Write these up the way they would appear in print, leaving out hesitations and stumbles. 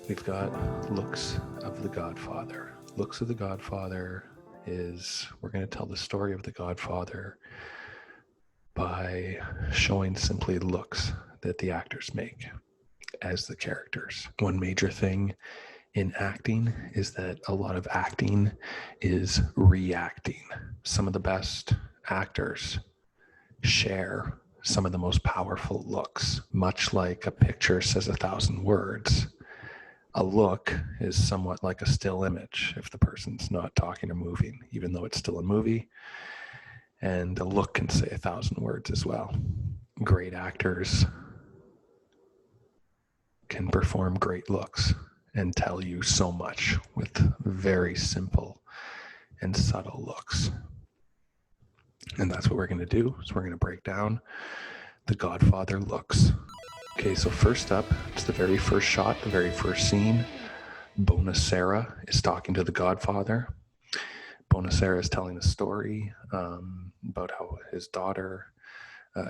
We've got Looks of the Godfather. Looks of the Godfather is, we're going to tell the story of the Godfather by showing simply looks that the actors make as the characters. One major thing in acting is that a lot of acting is reacting. Some of the best actors share some of the most powerful looks, much like a picture says 1,000 words. A look is somewhat like a still image if the person's not talking or moving, even though it's still a movie. And a look can say 1,000 words as well. Great actors can perform great looks and tell you so much with very simple and subtle looks. And that's what we're going to do. So we're going to break down the Godfather looks. Okay, so first up, it's the very first shot, the very first scene. Bonacera is talking to the Godfather. Bonacera is telling a story about how his daughter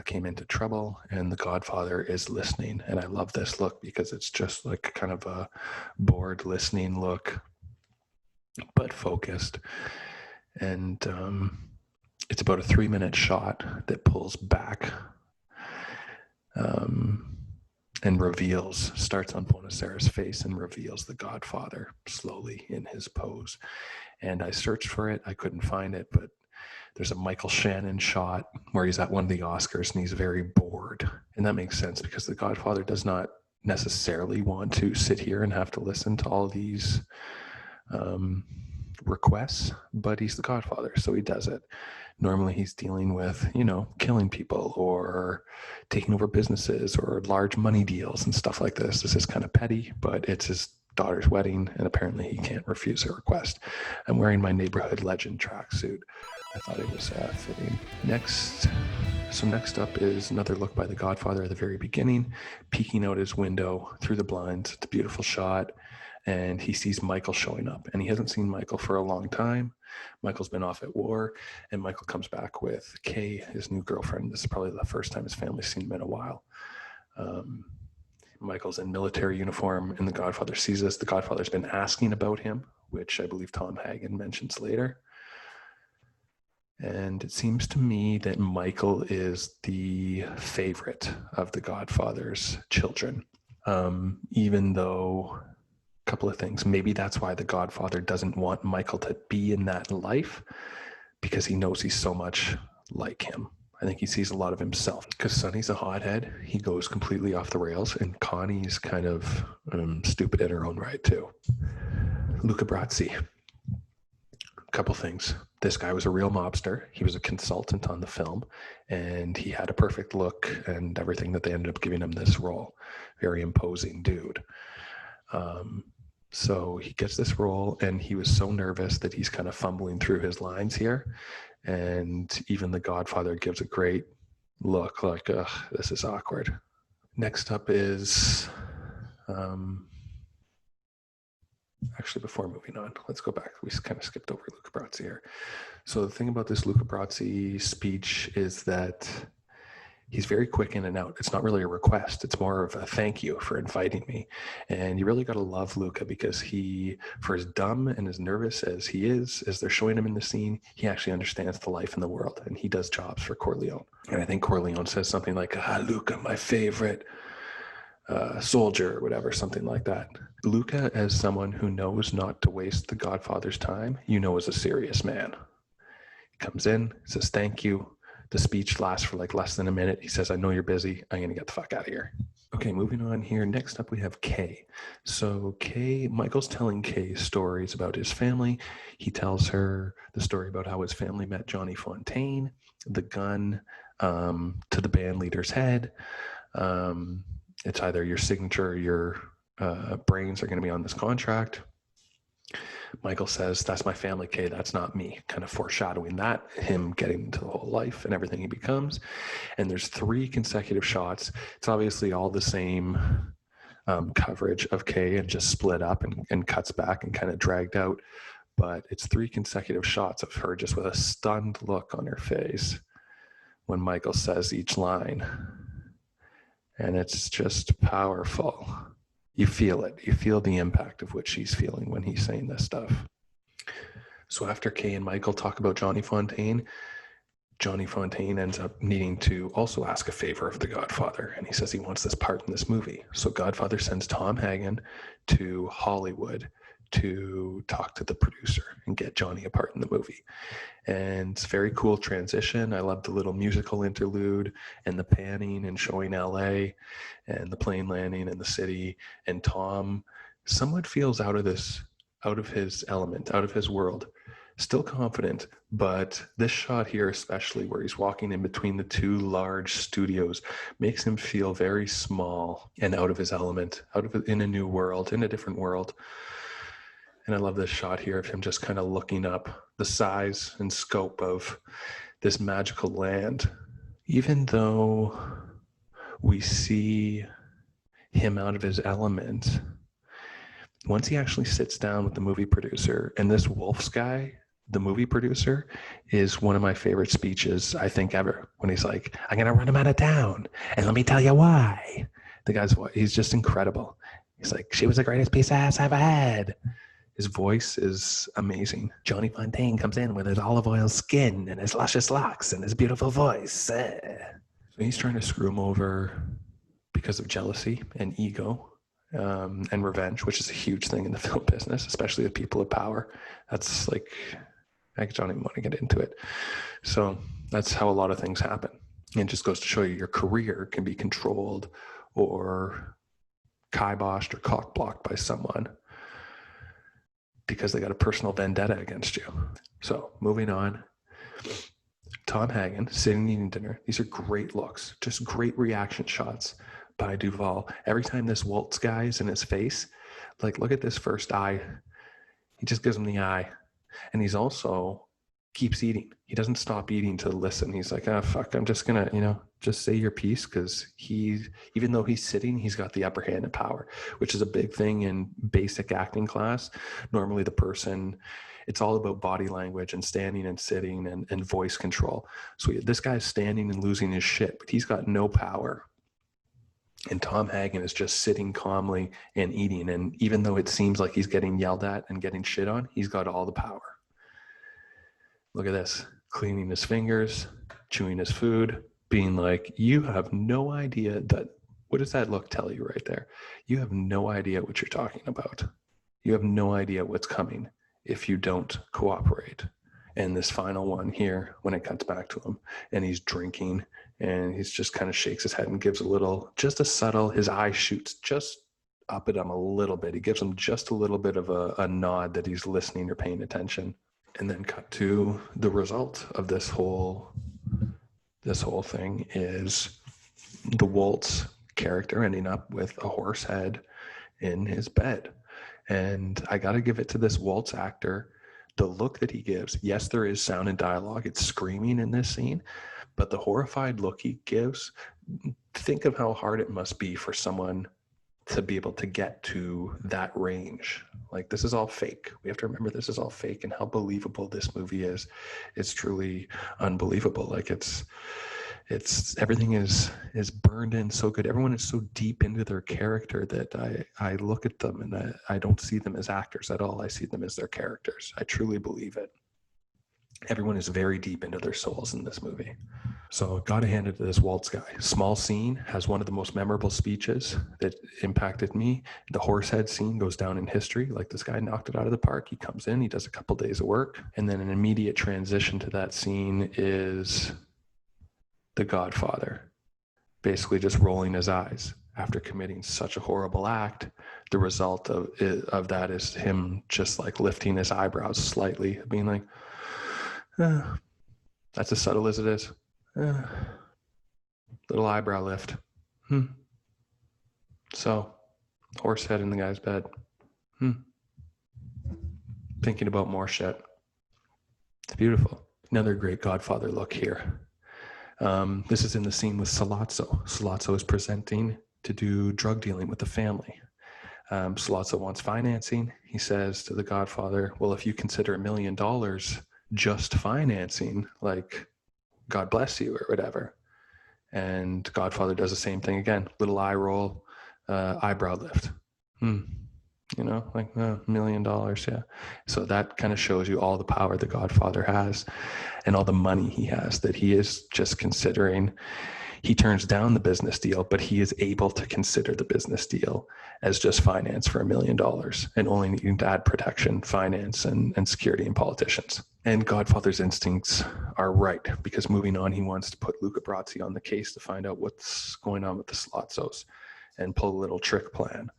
came into trouble, and the Godfather is listening. And I love this look because it's just like kind of a bored listening look, but focused. And it's about a 3-minute shot that pulls back and starts on Bonacera's face and reveals the Godfather slowly in his pose. And I searched for it. I couldn't find it, but there's a Michael Shannon shot where he's at one of the Oscars and he's very bored. And that makes sense because the Godfather does not necessarily want to sit here and have to listen to all these requests, but he's the Godfather, so he does it. Normally he's dealing with, killing people or taking over businesses or large money deals and stuff like this. This is kind of petty, but it's his daughter's wedding, and apparently he can't refuse her request. I'm wearing my Neighborhood Legend tracksuit. I thought it was fitting. Next up is another look by the Godfather at the very beginning, peeking out his window through the blinds. It's a beautiful shot. And he sees Michael showing up, and he hasn't seen Michael for a long time. Michael's been off at war, and Michael comes back with Kay, his new girlfriend. This is probably the first time his family's seen him in a while. Michael's in military uniform, and the Godfather sees this. The Godfather's been asking about him, which I believe Tom Hagen mentions later. And it seems to me that Michael is the favorite of the Godfather's children, even though... couple of things. Maybe that's why the Godfather doesn't want Michael to be in that life, because he knows he's so much like him. I think he sees a lot of himself. Because Sonny's a hothead, he goes completely off the rails, and Connie's kind of stupid in her own right too. Luca Brasi. Couple things. This guy was a real mobster. He was a consultant on the film, and he had a perfect look and everything that they ended up giving him this role. Very imposing dude. So he gets this role, and he was so nervous that he's kind of fumbling through his lines here. And even the Godfather gives a great look like, ugh, this is awkward. Next up is, actually, before moving on, let's go back. We kind of skipped over Luca Brasi here. So the thing about this Luca Brasi speech is that he's very quick in and out. It's not really a request. It's more of a thank you for inviting me. And you really got to love Luca, because he, for as dumb and as nervous as he is, as they're showing him in the scene, he actually understands the life in the world, and he does jobs for Corleone. And I think Corleone says something like, Luca, my favorite soldier, or whatever, something like that. Luca, as someone who knows not to waste the Godfather's time, is a serious man. He comes in, says thank you. The speech lasts for like less than a minute. He says, I know you're busy. I'm going to get the fuck out of here. Okay, moving on here. Next up, we have Kay. So Michael's telling Kay stories about his family. He tells her the story about how his family met Johnny Fontaine, the gun to the band leader's head. It's either your signature or your brains are going to be on this contract. Michael says, that's my family, Kay, that's not me, kind of foreshadowing that, him getting into the whole life and everything he becomes. And there's 3 consecutive shots. It's obviously all the same coverage of Kay, and just split up and cuts back and kind of dragged out. But it's 3 consecutive shots of her just with a stunned look on her face when Michael says each line. And it's just powerful. You feel it. You feel the impact of what she's feeling when he's saying this stuff. So after Kay and Michael talk about Johnny Fontaine ends up needing to also ask a favor of the Godfather, and he says he wants this part in this movie. So Godfather sends Tom Hagen to Hollywood to talk to the producer and get Johnny a part in the movie. And it's a very cool transition. I love the little musical interlude and the panning and showing LA and the plane landing in the city. And Tom somewhat feels out of his element, out of his world. Still confident, but this shot here, especially where he's walking in between the two large studios, makes him feel very small and out of his element, in a new world, in a different world. And I love this shot here of him just kind of looking up the size and scope of this magical land. Even though we see him out of his element, once he actually sits down with the movie producer, and this Wolf's guy, the movie producer, is one of my favorite speeches, I think, ever. When he's like, I'm going to run him out of town, and let me tell you why. He's just incredible. He's like, she was the greatest piece of ass I've ever had. His voice is amazing. Johnny Fontaine comes in with his olive oil skin and his luscious locks and his beautiful voice. So he's trying to screw him over because of jealousy and ego and revenge, which is a huge thing in the film business, especially with people of power. That's like, I don't even want to get into it. So that's how a lot of things happen. It just goes to show you your career can be controlled or kiboshed or cock-blocked by someone because they got a personal vendetta against you. So moving on, Tom Hagen sitting eating dinner. These are great looks, just great reaction shots by Duvall. Every time this Waltz guy is in his face, like look at this first eye. He just gives him the eye. And he's also keeps eating. He doesn't stop eating to listen. He's like, fuck, I'm just gonna, just say your piece, because even though he's sitting, he's got the upper hand in power, which is a big thing in basic acting class. Normally the person, it's all about body language and standing and sitting and voice control. So this guy's standing and losing his shit, but he's got no power. And Tom Hagen is just sitting calmly and eating. And even though it seems like he's getting yelled at and getting shit on, he's got all the power. Look at this, cleaning his fingers, chewing his food, being like, you have no idea what does that look tell you right there? You have no idea what you're talking about. You have no idea what's coming if you don't cooperate. And this final one here, when it cuts back to him and he's drinking and he's just kind of shakes his head and gives his eye shoots just up at him a little bit. He gives him just a little bit of a nod that he's listening or paying attention. And then cut to the result of this whole thing is the Waltz character ending up with a horse head in his bed. And I got to give it to this Waltz actor, the look that he gives. Yes, there is sound and dialogue. It's screaming in this scene, but the horrified look he gives, think of how hard it must be for someone to be able to get to that range. Like, this is all fake. We have to remember this is all fake, and how believable this movie is. It's truly unbelievable. Like it's everything is burned in so good. Everyone is so deep into their character that I look at them and I don't see them as actors at all. I see them as their characters. I truly believe it. Everyone is very deep into their souls in this movie. So gotta hand it to this Waltz guy. Small scene, has one of the most memorable speeches that impacted me. The horsehead scene goes down in history. Like, this guy knocked it out of the park. He comes in, he does a couple days of work, and then an immediate transition to that scene is the Godfather basically just rolling his eyes after committing such a horrible act. The result of that is him just like lifting his eyebrows slightly, being like, that's as subtle as it is. Little eyebrow lift. So, horse head in the guy's bed. Thinking about more shit. It's beautiful. Another great Godfather look here. This is in the scene with Soares. Soares is presenting to do drug dealing with the family. Soares wants financing. He says to the Godfather, well, if you consider $1 million just financing, like, God bless you or whatever. And Godfather does the same thing again. Little eye roll, eyebrow lift. You know, like $1 million. Yeah. So that kind of shows you all the power the Godfather has and all the money he has, that he is just considering. He turns down the business deal, but he is able to consider the business deal as just finance for $1 million and only needing to add protection, finance, and security and politicians. And Godfather's instincts are right, because moving on, he wants to put Luca Brasi on the case to find out what's going on with the Slotzos and pull a little trick plan.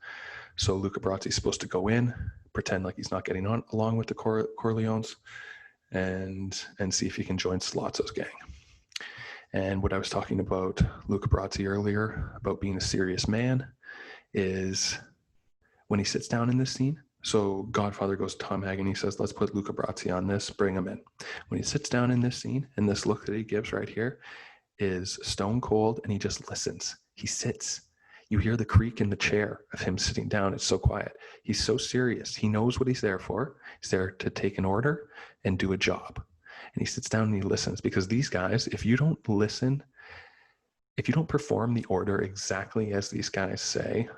So Luca Brasi is supposed to go in, pretend like he's not getting on along with the Corleones, and see if he can join Slotzo's gang. And what I was talking about Luca Brasi earlier about being a serious man is when he sits down in this scene. So Godfather goes to Tom Hagen. He says, let's put Luca Brasi on this, bring him in. When he sits down in this scene, and this look that he gives right here is stone cold, and he just listens. He sits. You hear the creak in the chair of him sitting down. It's so quiet. He's so serious. He knows what he's there for. He's there to take an order and do a job. And he sits down and he listens, because these guys, if you don't listen, if you don't perform the order exactly as these guys say,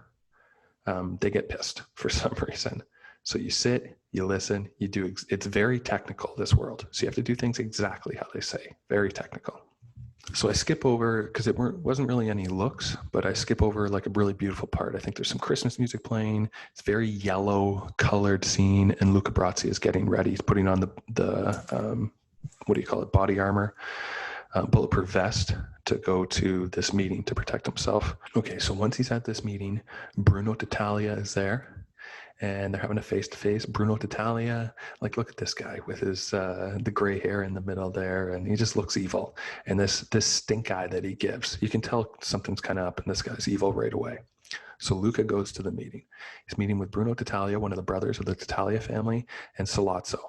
they get pissed for some reason. So you sit, you listen, you do. It's very technical, this world. So you have to do things exactly how they say. Very technical. So I skip over, because it wasn't really any looks, but I skip over like a really beautiful part. I think there's some Christmas music playing. It's very yellow colored scene, and Luca Brasi is getting ready. He's putting on the what do you call it? Body armor, bulletproof vest to go to this meeting to protect himself. Okay, so once he's at this meeting, Bruno Tattaglia is there, and they're having a face-to-face. Bruno Tattaglia, like, look at this guy with his the gray hair in the middle there, and he just looks evil. And this stink eye that he gives, you can tell something's kind of up, and this guy's evil right away. So Luca goes to the meeting. He's meeting with Bruno Tattaglia, one of the brothers of the Tattaglia family, and Sollozzo.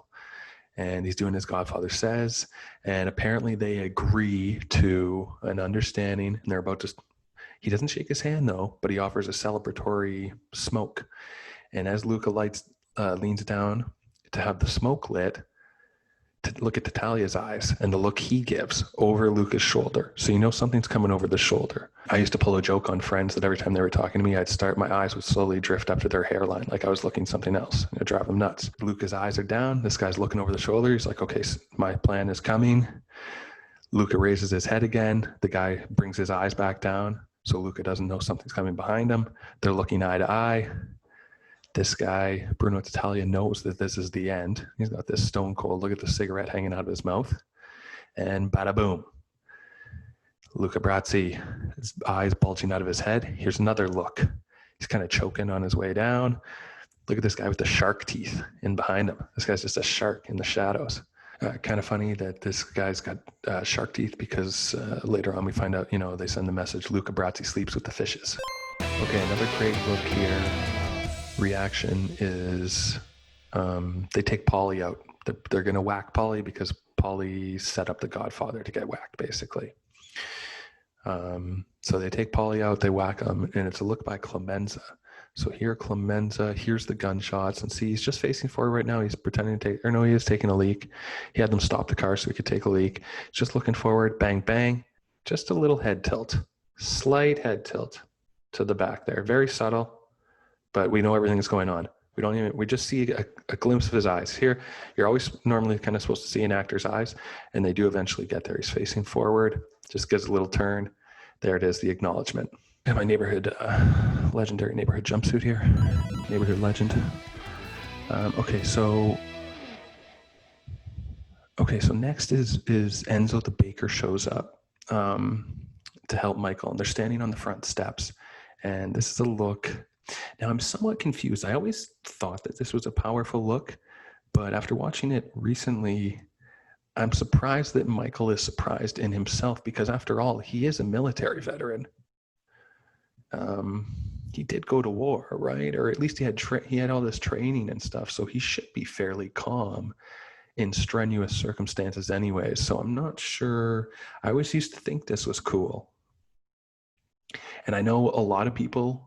And he's doing as Godfather says, and apparently they agree to an understanding, and they're about to, he doesn't shake his hand though, but he offers a celebratory smoke. And as Luca leans down to have the smoke lit, to look at Tattaglia's eyes and the look he gives over Luca's shoulder. So you know something's coming over the shoulder. I used to pull a joke on friends that every time they were talking to me, my eyes would slowly drift up to their hairline, like I was looking something else. It'd drive them nuts. Luca's eyes are down. This guy's looking over the shoulder. He's like, okay, my plan is coming. Luca raises his head again. The guy brings his eyes back down, so Luca doesn't know something's coming behind him. They're looking eye to eye. This guy, Bruno Tattaglia, knows that this is the end. He's got this stone cold, look at the cigarette hanging out of his mouth. And bada boom. Luca Brasi, his eyes bulging out of his head. Here's another look. He's kind of choking on his way down. Look at this guy with the shark teeth in behind him. This guy's just a shark in the shadows. Kind of funny that this guy's got shark teeth, because later on we find out, they send the message, Luca Brasi sleeps with the fishes. Okay, another great look here. Reaction is they take Paulie out. They're going to whack Paulie because Paulie set up the Godfather to get whacked, basically. So they take Paulie out, they whack him, and it's a look by Clemenza. So here Clemenza hears the gunshots, and see, he's just facing forward right now. He's pretending to he is taking a leak. He had them stop the car so he could take a leak. He's just looking forward, bang, bang. Just a little head tilt, slight head tilt to the back there. Very subtle. But we know everything is going on. We just see a glimpse of his eyes. Here, you're always normally kind of supposed to see an actor's eyes, and they do eventually get there. He's facing forward, just gives a little turn. There it is, the acknowledgement. I have my neighborhood, legendary neighborhood jumpsuit here. Neighborhood legend. So next is Enzo the baker shows up to help Michael, and they're standing on the front steps. And this is a look. Now, I'm somewhat confused. I always thought that this was a powerful look, but after watching it recently, I'm surprised that Michael is surprised in himself, because after all, he is a military veteran. He did go to war, right? Or at least he had all this training and stuff, so he should be fairly calm in strenuous circumstances anyways. So I'm not sure. I always used to think this was cool. And I know a lot of people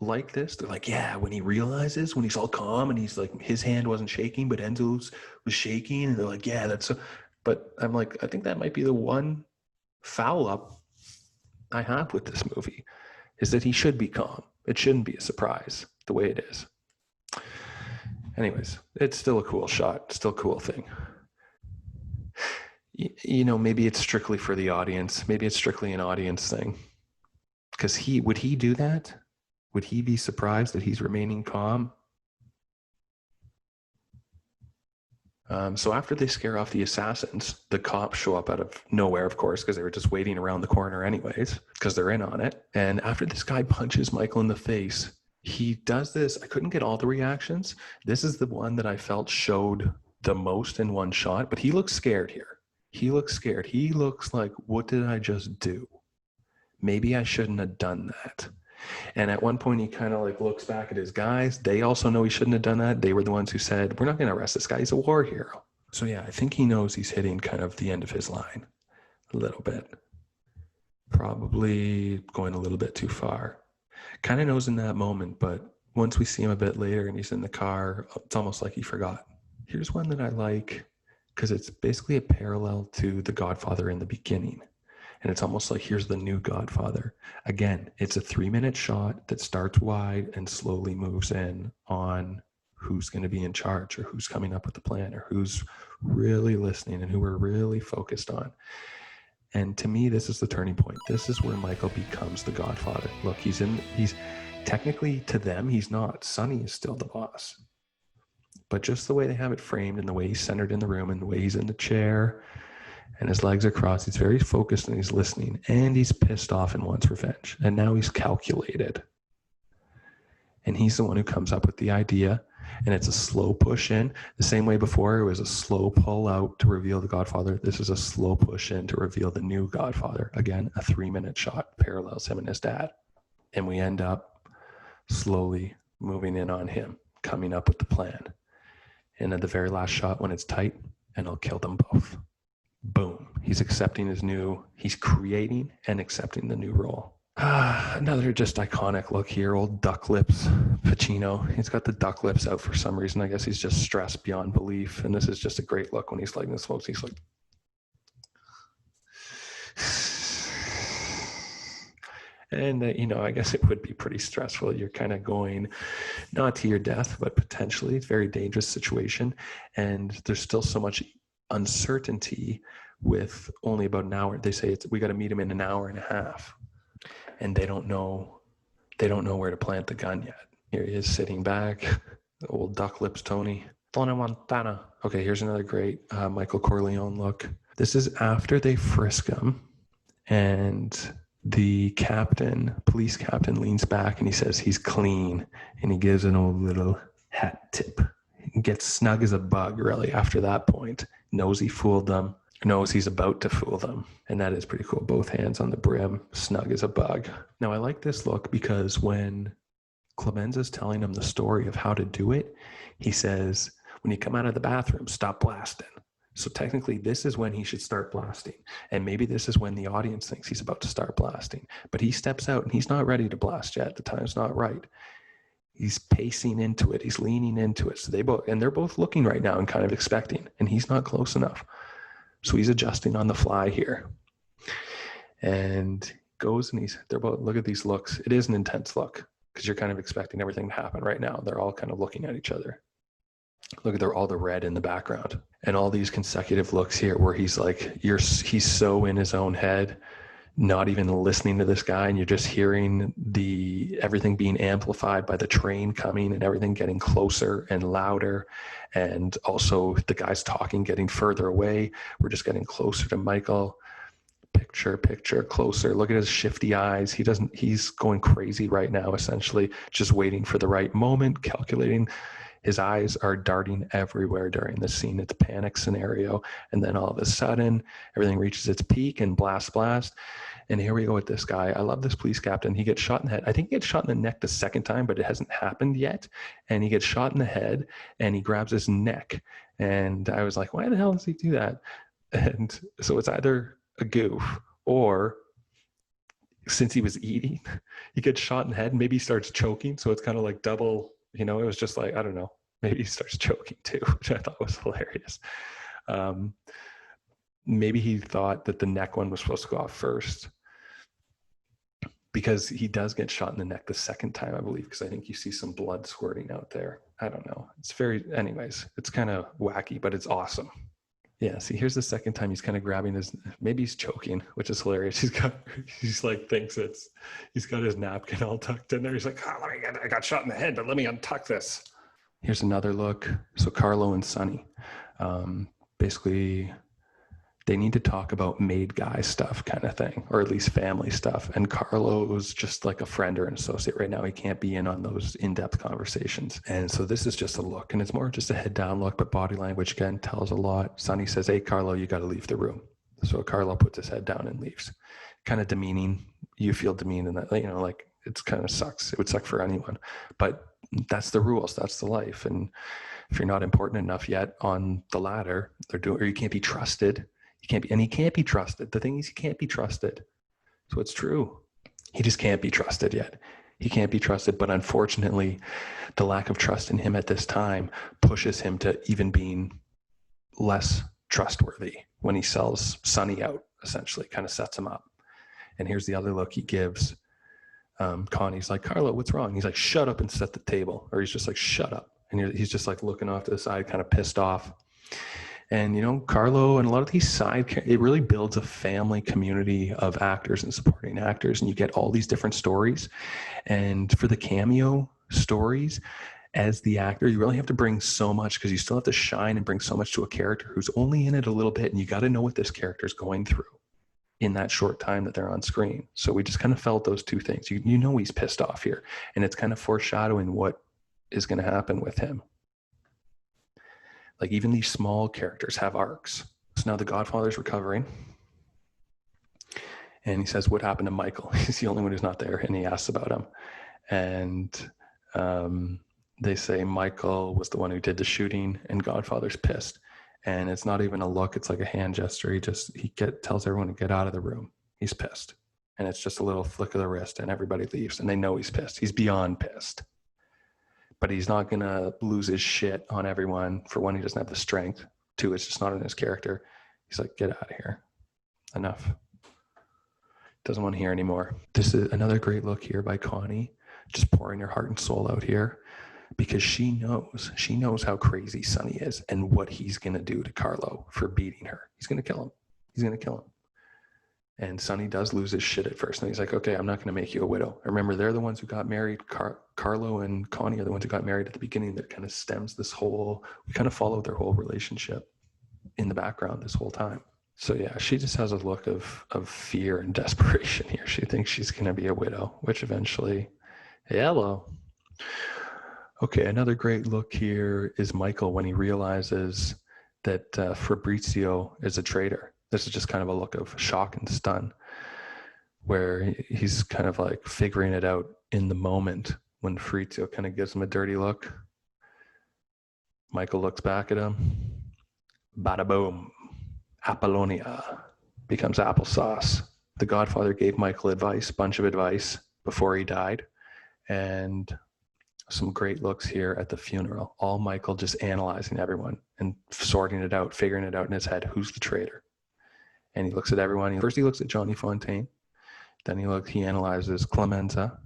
like this. They're like, yeah, when he realizes, when he's all calm and he's like, his hand wasn't shaking, but Enzo's was shaking. And they're like, yeah, that's so. But I'm like, I think that might be the one foul up I have with this movie, is that he should be calm. It shouldn't be a surprise. the way it is. Anyways, it's still a cool shot, still a cool thing. You know, maybe it's strictly for the audience. Maybe it's strictly an audience thing. Because would he do that? Would he be surprised that he's remaining calm? So after they scare off the assassins, the cops show up out of nowhere, of course, because they were just waiting around the corner anyways, because they're in on it. And after this guy punches Michael in the face, he does this. I couldn't get all the reactions. This is the one that I felt showed the most in one shot, but he looks scared here. He looks scared. He looks like, what did I just do? Maybe I shouldn't have done that. And at one point, he kind of like looks back at his guys. They also know he shouldn't have done that. They were the ones who said, we're not going to arrest this guy. He's a war hero. So yeah, I think he knows he's hitting kind of the end of his line a little bit. Probably going a little bit too far. Kind of knows in that moment, but once we see him a bit later and he's in the car, it's almost like he forgot. Here's one that I like because it's basically a parallel to The Godfather in the beginning. And it's almost like here's the new Godfather. Again, it's a 3-minute shot that starts wide and slowly moves in on who's going to be in charge or who's coming up with the plan or who's really listening and who we're really focused on. And to me, this is the turning point. This is where Michael becomes the Godfather. Look, he's technically to them, he's not. Sonny is still the boss. But just the way they have it framed and the way he's centered in the room and the way he's in the chair and his legs are crossed, he's very focused and he's listening and he's pissed off and wants revenge. And now he's calculated. And he's the one who comes up with the idea, and it's a slow push in. The same way before it was a slow pull out to reveal the Godfather. This is a slow push in to reveal the new Godfather. Again, a 3-minute shot parallels him and his dad. And we end up slowly moving in on him, coming up with the plan. And at the very last shot when it's tight, and I'll kill them both. Boom. He's creating and accepting the new role. Another just iconic look here. Old duck lips. Pacino. He's got the duck lips out for some reason. I guess he's just stressed beyond belief. And this is just a great look when he's lighting this smokes. He's like, and I guess it would be pretty stressful. You're kind of going not to your death, but potentially it's a very dangerous situation. And there's still so much uncertainty with only about an hour. They say we got to meet him in an hour and a half, and they don't know where to plant the gun yet. Here he is sitting back, old duck lips Tony Montana. Okay, here's another great Michael Corleone look. This is after they frisk him, and the police captain leans back and he says he's clean, and he gives an old little hat tip. He gets snug as a bug really after that point. Knows he fooled them, knows he's about to fool them. And that is pretty cool. Both hands on the brim, snug as a bug. Now I like this look because when Clemenza's telling him the story of how to do it, he says, when you come out of the bathroom, stop blasting. So technically this is when he should start blasting. And maybe this is when the audience thinks he's about to start blasting. But he steps out and he's not ready to blast yet. The time's not right. He's pacing into it. He's leaning into it. So they're both looking right now and kind of expecting, and he's not close enough. So he's adjusting on the fly here, and goes and they're both, look at these looks. It is an intense look because you're kind of expecting everything to happen right now. They're all kind of looking at each other. Look at all the red in the background and all these consecutive looks here where he's like, he's so in his own head, not even listening to this guy, and you're just hearing everything being amplified by the train coming and everything getting closer and louder, and also the guys talking getting further away. We're just getting closer to Michael. Picture closer. Look at his shifty eyes. He's going crazy right now, essentially just waiting for the right moment, calculating. His eyes are darting everywhere during this scene. It's a panic scenario. And then all of a sudden, everything reaches its peak and blast. And here we go with this guy. I love this police captain. He gets shot in the head. I think he gets shot in the neck the second time, but it hasn't happened yet. And he gets shot in the head and he grabs his neck. And I was like, why the hell does he do that? And so it's either a goof or since he was eating, he gets shot in the head and maybe he starts choking. So it's kind of like double. It was just like, I don't know, maybe he starts choking too, which I thought was hilarious. Maybe he thought that the neck one was supposed to go off first. because he does get shot in the neck the second time, I believe, because I think you see some blood squirting out there. I don't know. Anyways, it's kind of wacky, but it's awesome. Yeah, see, here's the second time he's kind of grabbing maybe he's choking, which is hilarious. He's got his napkin all tucked in there. He's like, I got shot in the head, but let me untuck this. Here's another look. So Carlo and Sonny, basically, they need to talk about made guy stuff kind of thing, or at least family stuff. And Carlo's just like a friend or an associate right now. He can't be in on those in-depth conversations. And so this is just a look, and it's more just a head down look, but body language again tells a lot. Sonny says, hey, Carlo, you got to leave the room. So Carlo puts his head down and leaves. Kind of demeaning. You feel demeaned in that, like it's kind of sucks. It would suck for anyone, but that's the rules. That's the life. And if you're not important enough yet on the ladder, or you can't be trusted. He can't be trusted. The thing is, he can't be trusted. So it's true. He just can't be trusted yet. He can't be trusted. But unfortunately, the lack of trust in him at this time pushes him to even being less trustworthy when he sells Sonny out, essentially, kind of sets him up. And here's the other look he gives. Connie's like, Carlo, what's wrong? He's like, shut up and set the table. Or he's just like, shut up. And he's just like looking off to the side, kind of pissed off. And, Carlo and a lot of these it really builds a family community of actors and supporting actors. And you get all these different stories. And for the cameo stories, as the actor, you really have to bring so much, because you still have to shine and bring so much to a character who's only in it a little bit. And you got to know what this character is going through in that short time that they're on screen. So we just kind of felt those two things. He's pissed off here. And it's kind of foreshadowing what is going to happen with him. Like even these small characters have arcs. So now the Godfather's recovering. And he says, what happened to Michael? He's the only one who's not there. And he asks about him. And they say Michael was the one who did the shooting, and Godfather's pissed. And it's not even a look. It's like a hand gesture. He tells everyone to get out of the room. He's pissed. And it's just a little flick of the wrist and everybody leaves. And they know he's pissed. He's beyond pissed. But he's not going to lose his shit on everyone. For one, he doesn't have the strength. Two, it's just not in his character. He's like, get out of here. Enough. Doesn't want to hear anymore. This is another great look here by Connie, just pouring her heart and soul out here, because she knows how crazy Sonny is and what he's going to do to Carlo for beating her. He's going to kill him. And Sonny does lose his shit at first. And he's like, okay, I'm not going to make you a widow. Remember, they're the ones who got married. Carlo and Connie are the ones who got married at the beginning. That kind of stems we kind of followed their whole relationship in the background this whole time. So yeah, she just has a look of fear and desperation here. She thinks she's going to be a widow, which eventually, hello. Okay, another great look here is Michael when he realizes that Fabrizio is a traitor. This is just kind of a look of shock and stun, where he's kind of like figuring it out in the moment when Fabrizio kind of gives him a dirty look. Michael looks back at him. Bada boom. Apollonia becomes applesauce. The Godfather gave Michael bunch of advice before he died. And some great looks here at the funeral. All Michael just analyzing everyone and sorting it out, figuring it out in his head. Who's the traitor? And he looks at everyone. First he looks at Johnny Fontaine. Then he analyzes Clemenza.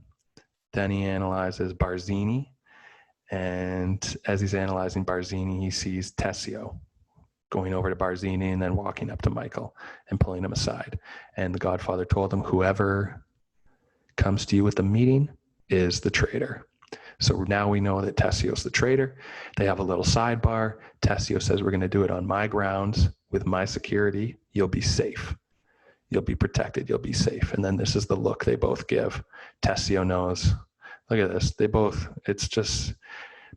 Then he analyzes Barzini. And as he's analyzing Barzini, he sees Tessio going over to Barzini and then walking up to Michael and pulling him aside. And the Godfather told him, whoever comes to you with the meeting is the traitor. So now we know that Tessio's the traitor. They have a little sidebar. Tessio says, we're going to do it on my grounds with my security. You'll be safe. You'll be protected. You'll be safe. And then this is the look they both give. Tessio knows. Look at this.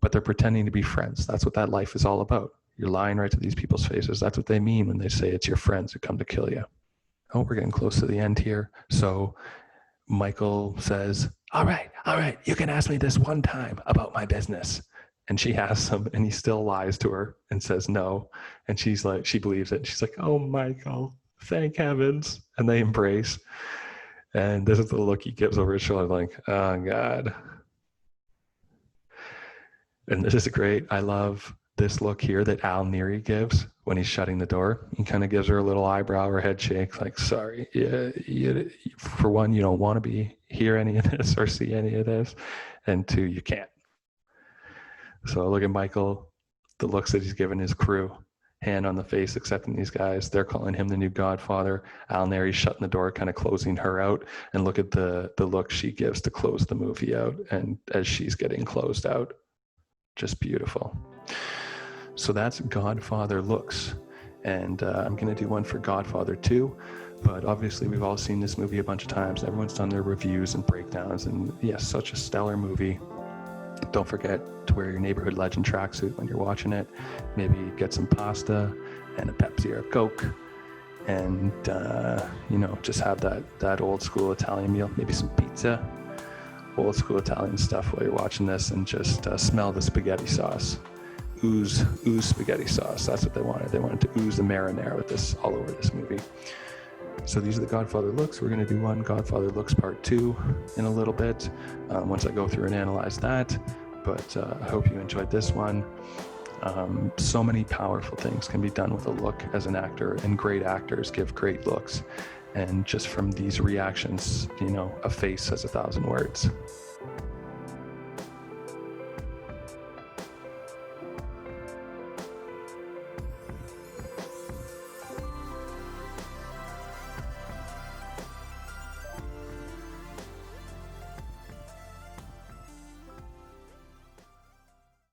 But they're pretending to be friends. That's what that life is all about. You're lying right to these people's faces. That's what they mean when they say it's your friends who come to kill you. Oh, we're getting close to the end here. So Michael says, all right, you can ask me this one time about my business. And she asks him, and he still lies to her and says no. And she's like, she believes it. She's like, oh, Michael, thank heavens. And they embrace. And this is the look he gives over his shoulder, like, oh, God. And this is great. I love this look here that Al Neary gives when he's shutting the door. He kind of gives her a little eyebrow or head shake, like, sorry, for one, you don't want to be hear any of this or see any of this, and two, you can't. So look at Michael, the looks that he's given his crew, hand on the face, accepting these guys. They're calling him the new Godfather. Al Neary's shutting the door, kind of closing her out. And look at the look she gives to close the movie out, and as she's getting closed out. Just beautiful. So that's Godfather looks. And I'm going to do one for Godfather 2. But obviously, we've all seen this movie a bunch of times. Everyone's done their reviews and breakdowns. And yes, such a stellar movie. Don't forget to wear your neighborhood legend tracksuit when you're watching it. Maybe get some pasta and a Pepsi or a Coke. And, just have that old school Italian meal. Maybe some pizza. Old school Italian stuff while you're watching this, and just smell the spaghetti sauce. Ooze spaghetti sauce. That's what they wanted. They wanted to ooze the marinara with this all over this movie. So these are the Godfather looks. We're going to do one Godfather looks part 2 in a little bit, once I go through and analyze that. But I hope you enjoyed this one. So many powerful things can be done with a look as an actor, and great actors give great looks. And just from these reactions, a face says 1,000 words.